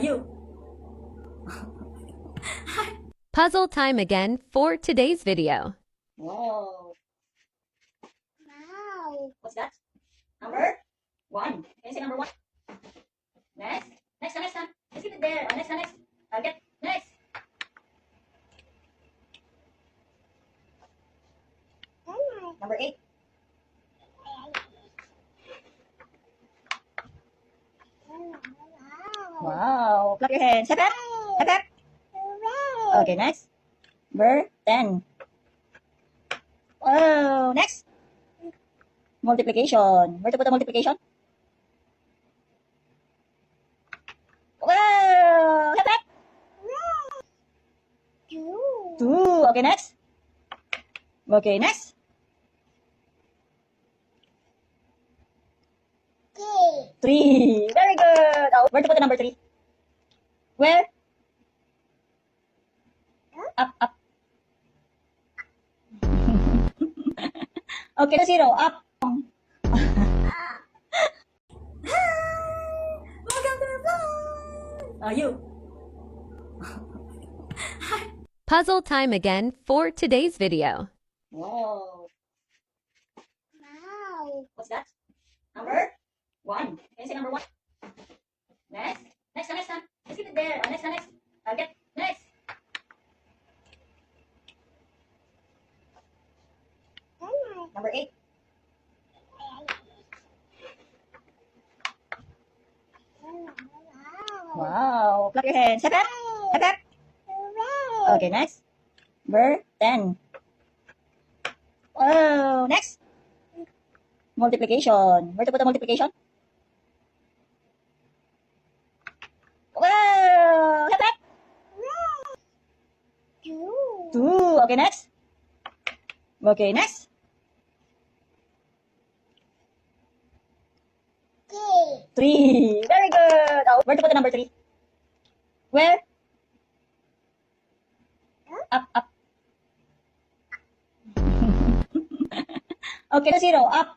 You. Puzzle time again for today's video. Whoa. Wow. What's that? Number 1. Can you say number 1? Next. Next. Let's keep it there. Next. Get next. Number 8. Wow. Clap your hands. Hep, hep. Hep, hep. Okay, next. Number 10. Oh, next. Multiplication. Where to put the multiplication? Wow. Hep, hep. 2. Okay, next. Okay, next. 3. Very good. Oh, where to put the number 3? Where? Up. Okay, the 0. Up. Welcome to the vlog. You. Puzzle time again for today's video. Whoa. Wow. What's that? Number 1. Can you say number 1? Next. Next. Let's keep it there. Next. Get next. Number 8. Wow. Clap your hands. Hep, hep. Hep, hep. Okay, next. Number 10. Oh, next. Multiplication. Where to put the multiplication? Wow. Hep, hep. 2. Okay, next. Okay, next. 3. Very good. Oh, where to put the number 3? Where? Up. Okay, the 0. Up.